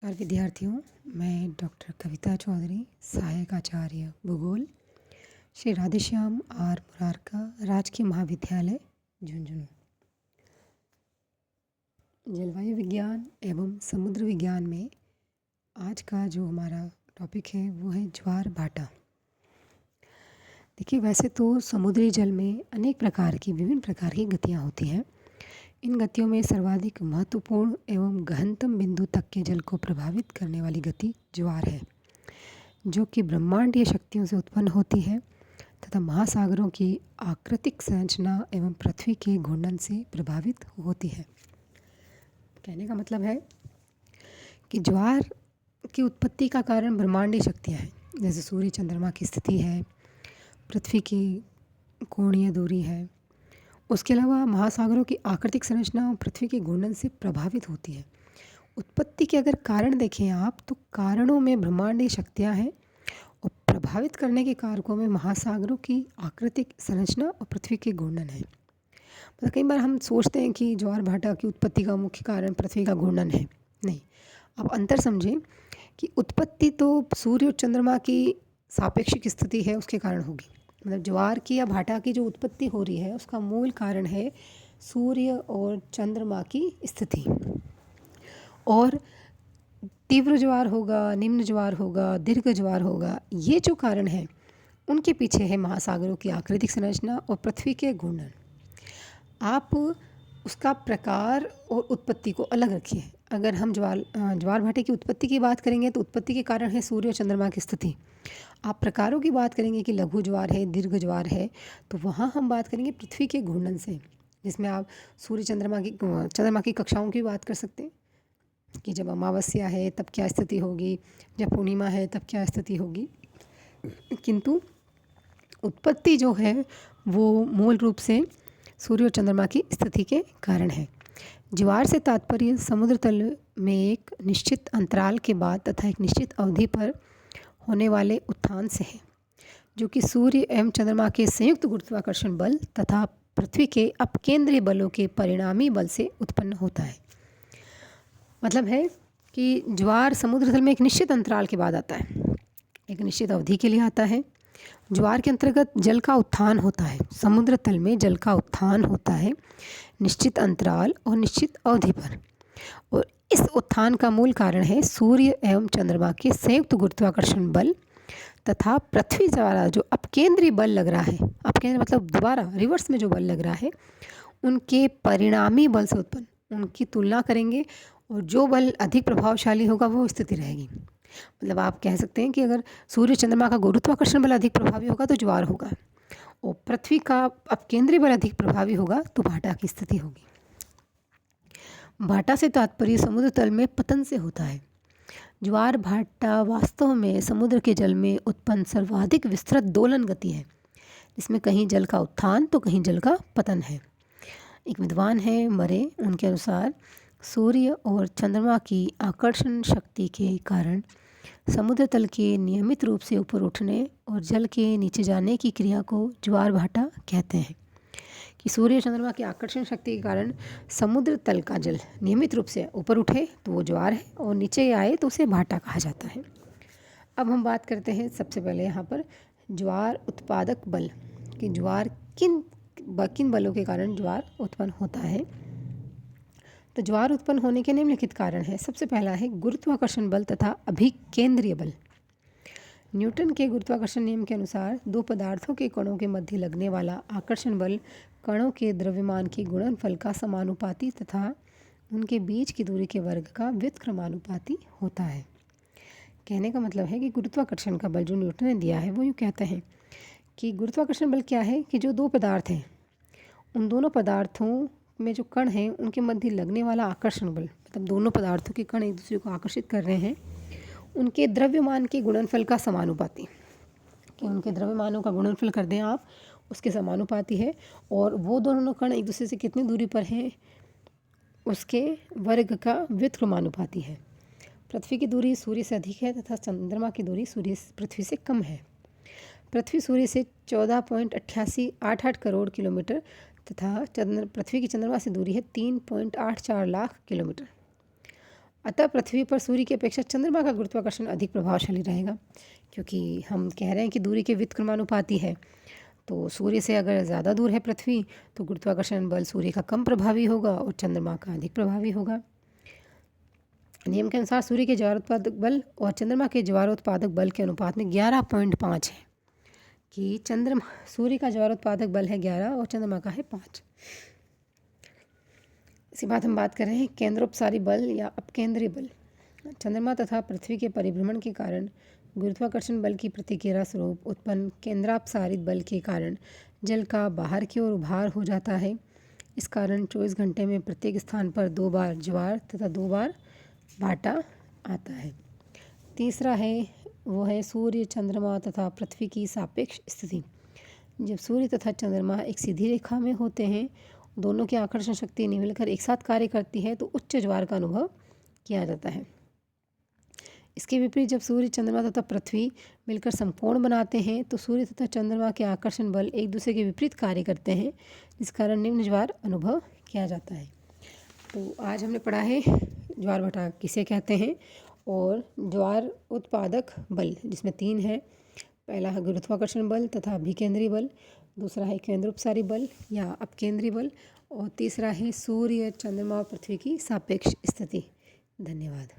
नमस्कार विद्यार्थियों, मैं डॉक्टर कविता चौधरी, सहायक आचार्य भूगोल, श्री राधेश्याम आर मुरारका राजकीय महाविद्यालय झुंझुनू। जलवायु विज्ञान एवं समुद्र विज्ञान में आज का जो हमारा टॉपिक है वो है ज्वार भाटा। देखिए, वैसे तो समुद्री जल में अनेक प्रकार की विभिन्न प्रकार की गतियाँ होती हैं। इन गतियों में सर्वाधिक महत्वपूर्ण एवं गहनतम बिंदु तक के जल को प्रभावित करने वाली गति ज्वार है, जो कि ब्रह्मांडीय शक्तियों से उत्पन्न होती है तथा महासागरों की आकृतिक संरचना एवं पृथ्वी के घूर्णन से प्रभावित होती है। कहने का मतलब है कि ज्वार की उत्पत्ति का कारण ब्रह्मांडीय शक्तियाँ हैं, जैसे सूर्य चंद्रमा की स्थिति है, पृथ्वी की कोणीय दूरी है। उसके अलावा महासागरों की आकृतिक संरचना और पृथ्वी के घूर्णन से प्रभावित होती है। उत्पत्ति के अगर कारण देखें आप, तो कारणों में ब्रह्मांडीय शक्तियाँ हैं और प्रभावित करने के कारकों में महासागरों की आकृतिक संरचना और पृथ्वी के घूर्णन है। मतलब कई बार हम सोचते हैं कि ज्वार भाटा की उत्पत्ति का मुख्य कारण पृथ्वी का घूर्णन है। नहीं, आप अंतर समझें कि उत्पत्ति तो सूर्य और चंद्रमा की सापेक्षिक स्थिति है, उसके कारण होगी। मतलब ज्वार की या भाटा की जो उत्पत्ति हो रही है उसका मूल कारण है सूर्य और चंद्रमा की स्थिति। और तीव्र ज्वार होगा, निम्न ज्वार होगा, दीर्घ ज्वार होगा, ये जो कारण है उनके पीछे है महासागरों की आकृतिक संरचना और पृथ्वी के घूर्णन। आप उसका प्रकार और उत्पत्ति को अलग रखिए। अगर हम ज्वार भाटे की उत्पत्ति की बात करेंगे तो उत्पत्ति के कारण है सूर्य और चंद्रमा की स्थिति। आप प्रकारों की बात करेंगे कि लघु ज्वार है, दीर्घ ज्वार है, तो वहाँ हम बात करेंगे पृथ्वी के घूर्णन से, जिसमें आप सूर्य चंद्रमा की कक्षाओं की बात कर सकते हैं कि जब अमावस्या है तब क्या स्थिति होगी, जब पूर्णिमा है तब क्या स्थिति होगी। किंतु उत्पत्ति जो है वो मूल रूप से सूर्य और चंद्रमा की स्थिति के कारण है। ज्वार से तात्पर्य समुद्र तल में एक निश्चित अंतराल के बाद तथा एक निश्चित अवधि पर होने वाले उत्थान से है, जो कि सूर्य एवं चंद्रमा के संयुक्त गुरुत्वाकर्षण बल तथा पृथ्वी के अपकेंद्रीय बलों के परिणामी बल से उत्पन्न होता है। मतलब है कि ज्वार समुद्र तल में एक निश्चित अंतराल के बाद आता है, एक निश्चित अवधि के लिए आता है। ज्वार के अंतर्गत जल का उत्थान होता है, समुद्र तल में जल का उत्थान होता है निश्चित अंतराल और निश्चित अवधि पर। और इस उत्थान का मूल कारण है सूर्य एवं चंद्रमा के संयुक्त गुरुत्वाकर्षण बल तथा पृथ्वी द्वारा जो अपकेंद्रीय बल लग रहा है, अपकेंद्र मतलब दोबारा रिवर्स में जो बल लग रहा है, उनके परिणामी बल से उत्पन्न। उनकी तुलना करेंगे और जो बल अधिक प्रभावशाली होगा वो स्थिति रहेगी। मतलब आप कह सकते हैं कि अगर सूर्य चंद्रमा का गुरुत्वाकर्षण बल अधिक प्रभावी होगा तो ज्वार होगा, और पृथ्वी का अपकेंद्रीय बल अधिक प्रभावी होगा तो भाटा की स्थिति होगी। भाटा से तात्पर्य समुद्र तल में पतन से होता है। ज्वार भाटा वास्तव में समुद्र के जल में उत्पन्न सर्वाधिक विस्तृत दोलन गति है, जिसमें कहीं जल का उत्थान तो कहीं जल का पतन है। एक विद्वान है मरे, उनके अनुसार सूर्य और चंद्रमा की आकर्षण शक्ति के कारण समुद्र तल के नियमित रूप से ऊपर उठने और जल के नीचे जाने की क्रिया को ज्वार भाटा कहते हैं। कि सूर्य चंद्रमा की आकर्षण शक्ति के कारण समुद्र तल का जल नियमित रूप से ऊपर उठे तो वो ज्वार है, और नीचे आए तो उसे भाटा कहा जाता है। अब हम बात करते हैं सबसे पहले यहाँ पर ज्वार उत्पादक बल, कि ज्वार किन बलों के कारण ज्वार उत्पन्न होता है। तो ज्वार उत्पन्न होने के निम्नलिखित कारण है। सबसे पहला है गुरुत्वाकर्षण बल तथा अभिकेंद्रीय बल। न्यूटन के गुरुत्वाकर्षण नियम के अनुसार दो पदार्थों के कणों के मध्य लगने वाला आकर्षण बल कणों के द्रव्यमान के गुणनफल का समानुपाती तथा उनके बीच की दूरी के वर्ग का व्युत्क्रमानुपाती होता है। कहने का मतलब है कि गुरुत्वाकर्षण का बल जो न्यूटन ने दिया है वो यूँ कहते हैं कि गुरुत्वाकर्षण बल क्या है कि जो दो पदार्थ हैं उन दोनों पदार्थों में जो कण हैं उनके मध्य लगने वाला आकर्षण बल, मतलब दोनों पदार्थों के कण एक दूसरे को आकर्षित कर रहे हैं, उनके द्रव्यमान के गुणनफल का समानुपाती, कि उनके द्रव्यमानों का गुणनफल कर दें आप, उसके समानुपाती है। और वो दोनों कण एक दूसरे से कितनी दूरी पर हैं उसके वर्ग का व्युत्क्रमानुपाती है। पृथ्वी की दूरी सूर्य से अधिक है तथा चंद्रमा की दूरी पृथ्वी से कम है। पृथ्वी सूर्य से 14.8888 करोड़ किलोमीटर तथा पृथ्वी की चंद्रमा से दूरी है 3.84 लाख किलोमीटर। अतः पृथ्वी पर सूर्य की अपेक्षा चंद्रमा का गुरुत्वाकर्षण अधिक प्रभावशाली रहेगा, क्योंकि हम कह रहे हैं कि दूरी के व्युत्क्रमानुपाती है। तो सूर्य से अगर ज़्यादा दूर है पृथ्वी, तो गुरुत्वाकर्षण बल सूर्य का कम प्रभावी होगा और चंद्रमा का अधिक प्रभावी होगा। नियम के अनुसार सूर्य के ज्वारोत्पादक बल और चंद्रमा के ज्वारोत्पादक बल के अनुपात में 11.5 है, कि सूर्य का ज्वारोत्पादक बल है 11 और चंद्रमा का है 5। इसी बात कर रहे हैं केंद्रोपसारी बल या अपकेंद्री बल। चंद्रमा तथा पृथ्वी के परिभ्रमण के कारण गुरुत्वाकर्षण बल की प्रतिक्रिया स्वरूप उत्पन्न केंद्रापसारित बल के कारण जल का बाहर की ओर उभार हो जाता है। इस कारण 24 घंटे में प्रत्येक स्थान पर 2 बार ज्वार तथा 2 बार भाटा आता है। तीसरा है वो है सूर्य, चंद्रमा तथा पृथ्वी की सापेक्ष स्थिति। जब सूर्य तथा चंद्रमा एक सीधी रेखा में होते हैं, दोनों की आकर्षण शक्ति मिलकर एक साथ कार्य करती है, तो उच्च ज्वार का अनुभव किया जाता है। इसके विपरीत जब सूर्य, चंद्रमा तथा पृथ्वी मिलकर समकोण बनाते हैं, तो सूर्य तथा चंद्रमा के आकर्षण बल एक दूसरे के विपरीत कार्य करते हैं, जिस कारण निम्न ज्वार अनुभव किया जाता है। तो आज हमने पढ़ा है ज्वार भाटा किसे कहते हैं और ज्वार उत्पादक बल, जिसमें 3 है। पहला है गुरुत्वाकर्षण बल तथा अभिकेंद्री बल, दूसरा है केंद्रोपसारी बल या अपकेंद्री बल, और तीसरा है सूर्य, चंद्रमा और पृथ्वी की सापेक्ष स्थिति। धन्यवाद।